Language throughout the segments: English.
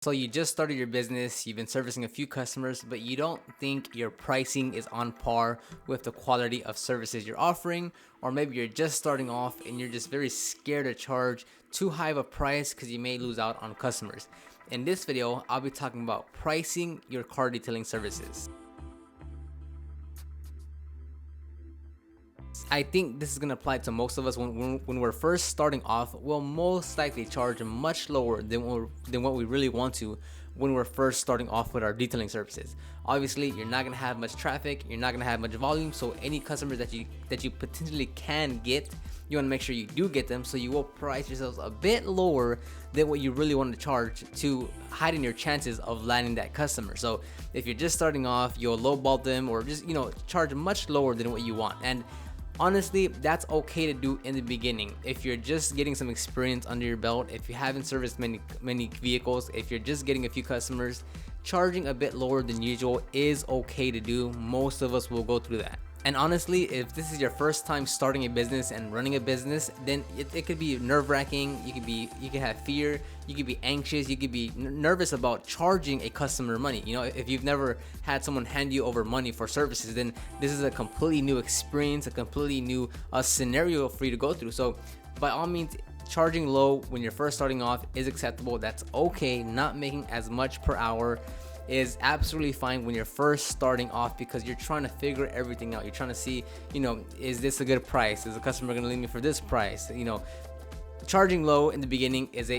So you just started your business, you've been servicing a few customers, but you don't think your pricing is on par with the quality of services you're offering, or maybe you're just starting off and you're just very scared to charge too high of a price because you may lose out on customers. In this video, I'll be talking about pricing your car detailing services. I think this is going to apply to most of us when we're first starting off. We'll most likely charge much lower than what we really want to when we're first starting off with our detailing services. Obviously, you're not going to have much traffic, you're not going to have much volume, so any customers that you potentially can get, you want to make sure you do get them, so you will price yourselves a bit lower than what you really want to charge to heighten your chances of landing that customer. So if you're just starting off, you'll lowball them or just charge much lower than what you want. And honestly, that's okay to do in the beginning. If you're just getting some experience under your belt, if you haven't serviced many vehicles, if you're just getting a few customers, charging a bit lower than usual is okay to do. Most of us will go through that. And honestly, if this is your first time starting a business and running a business, then it could be nerve-wracking. You could have fear, you could be anxious, you could be nervous about charging a customer money. If you've never had someone hand you over money for services, then this is a completely new experience, a completely new scenario for you to go through. So by all means, charging low when you're first starting off is acceptable. That's okay. Not making as much per hour is absolutely fine when you're first starting off, because you're trying to figure everything out. You're trying to see, is this a good price? Is the customer going to leave me for this price? Charging low in the beginning is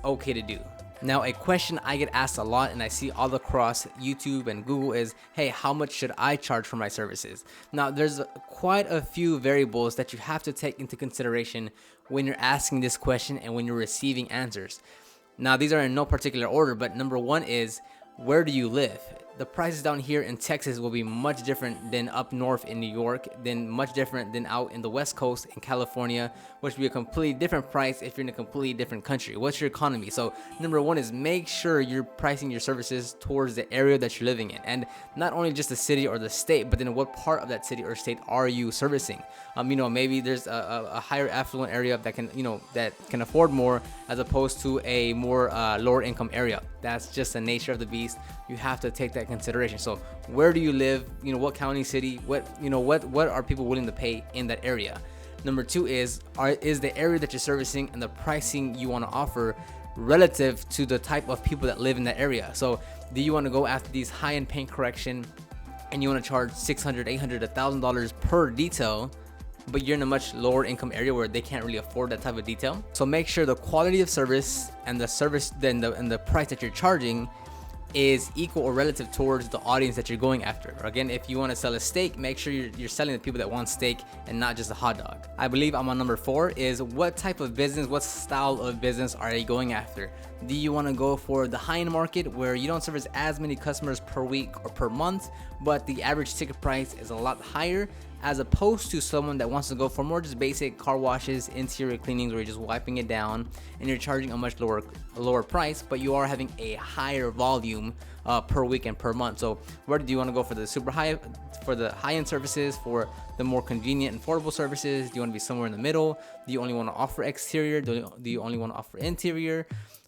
okay to do. Now, a question I get asked a lot and I see all across YouTube and Google is, hey, how much should I charge for my services? Now, there's quite a few variables that you have to take into consideration when you're asking this question and when you're receiving answers. Now, these are in no particular order, but number one is, where do you live? The prices down here in Texas will be much different than up north in New York, then much different than out in the West Coast in California, which will be a completely different price if you're in a completely different country. What's your economy? So number one is make sure you're pricing your services towards the area that you're living in, and not only just the city or the state, but then what part of that city or state are you servicing? Maybe there's a higher affluent area that can afford more, as opposed to a more lower income area. That's just the nature of the beast. You have to take that consideration. So where do you live? What county, city? What are people willing to pay in that area? Number two is the area that you're servicing and the pricing you want to offer relative to the type of people that live in that area. So do you want to go after these high-end paint correction and you want to charge $600, $800, $1,000 per detail, but you're in a much lower income area where they can't really afford that type of detail? So make sure the quality of service and the service and the price that you're charging is equal or relative towards the audience that you're going after. Again, if you want to sell a steak, make sure you're selling to people that want steak and not just a hot dog. I believe I'm on number 4 is, what type of business, what style of business are you going after? Do you want to go for the high-end market where you don't service as many customers per week or per month, but the average ticket price is a lot higher, as opposed to someone that wants to go for more just basic car washes, interior cleanings, where you're just wiping it down and you're charging a much lower price, but you are having a higher volume per week and per month? So where do you want to go for the high-end services, for the more convenient and affordable services? Do you want to be somewhere in the middle? Do you only want to offer exterior? Do you only want to offer interior?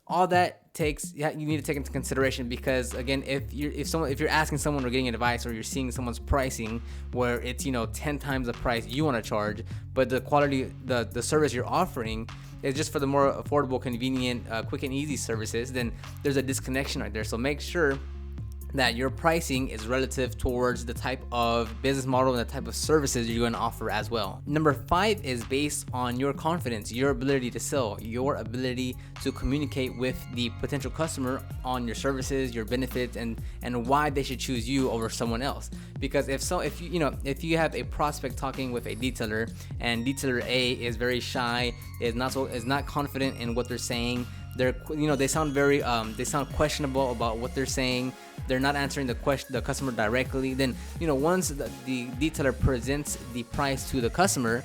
All that you need to take into consideration, because again, if you're asking someone or getting advice, or you're seeing someone's pricing where it's 10 times the price you want to charge, but the quality, the service you're offering is just for the more affordable, convenient, quick and easy services, then there's a disconnection right there. So make sure that your pricing is relative towards the type of business model and the type of services you're going to offer as well. Number 5 is based on your confidence, your ability to sell, your ability to communicate with the potential customer on your services, your benefits, and why they should choose you over someone else. Because if you have a prospect talking with a detailer, and detailer A is very shy, is not confident in what they're saying, they sound questionable about what they're saying, they're not answering the customer directly, then once the detailer presents the price to the customer,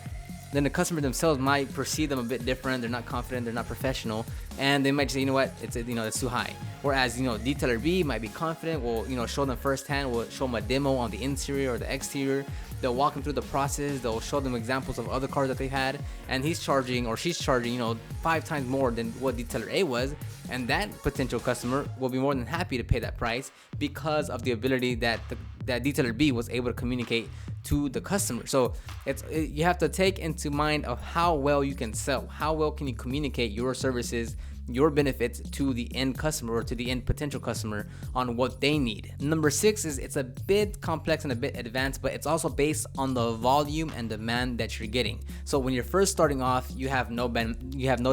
then the customer themselves might perceive them a bit different. They're not confident, they're not professional, and they might say, it's too high. Whereas detailer B might be confident, will show them firsthand, will show them a demo on the interior or the exterior, they'll walk them through the process, they'll show them examples of other cars that they've had, and he's charging or she's charging, 5 times more than what detailer A was, and that potential customer will be more than happy to pay that price because of the ability that that detailer B was able to communicate to the customer. So you have to take into mind of how well you can sell, how well can you communicate your services, your benefits to the end customer or to the end potential customer on what they need. Number 6 is it's a bit complex and a bit advanced, but it's also based on the volume and demand that you're getting. So when you're first starting off, you have no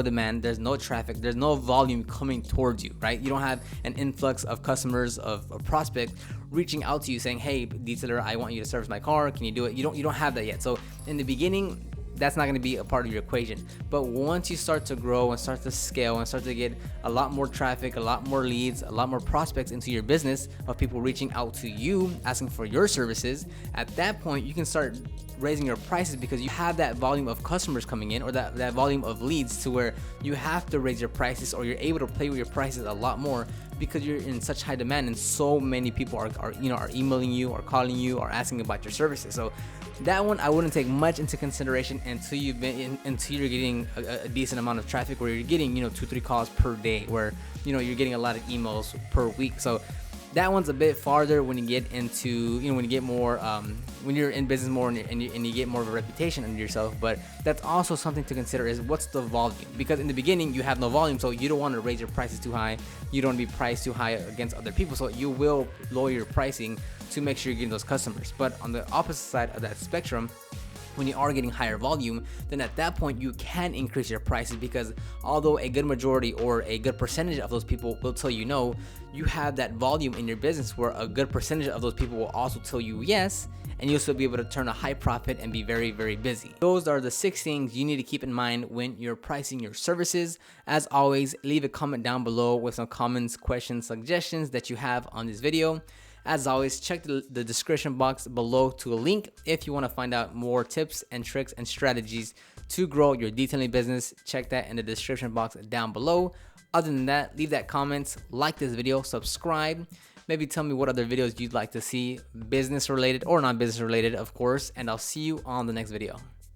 demand, there's no traffic, there's no volume coming towards you, right? You don't have an influx of customers, of prospects reaching out to you saying, hey detailer, I want you to service my car, can you do it? You don't have that yet. So in the beginning, that's not going to be a part of your equation. But once you start to grow and start to scale and start to get a lot more traffic, a lot more leads, a lot more prospects into your business of people reaching out to you asking for your services, at that point you can start raising your prices because you have that volume of customers coming in or that volume of leads to where you have to raise your prices, or you're able to play with your prices a lot more because you're in such high demand and so many people are emailing you or calling you or asking about your services. So that one I wouldn't take much into consideration until you're getting a decent amount of traffic where you're getting 2-3 calls per day, where you're getting a lot of emails per week. So that one's a bit farther when you get into when you get more when you're in business more and you get more of a reputation under yourself. But that's also something to consider, is what's the volume, because in the beginning you have no volume, so you don't want to raise your prices too high, you don't want to be priced too high against other people, so you will lower your pricing to make sure you're getting those customers. But on the opposite side of that spectrum, when you are getting higher volume, then at that point you can increase your prices, because although a good majority or a good percentage of those people will tell you no, you have that volume in your business where a good percentage of those people will also tell you yes, and you'll still be able to turn a high profit and be very, very busy. Those are the 6 things you need to keep in mind when you're pricing your services. As always, leave a comment down below with some comments, questions, suggestions that you have on this video. As always, check the description box below to a link if you want to find out more tips and tricks and strategies to grow your detailing business. Check that in the description box down below. Other than that, leave that comment, like this video, subscribe, maybe tell me what other videos you'd like to see, business related or non-business related, of course, and I'll see you on the next video.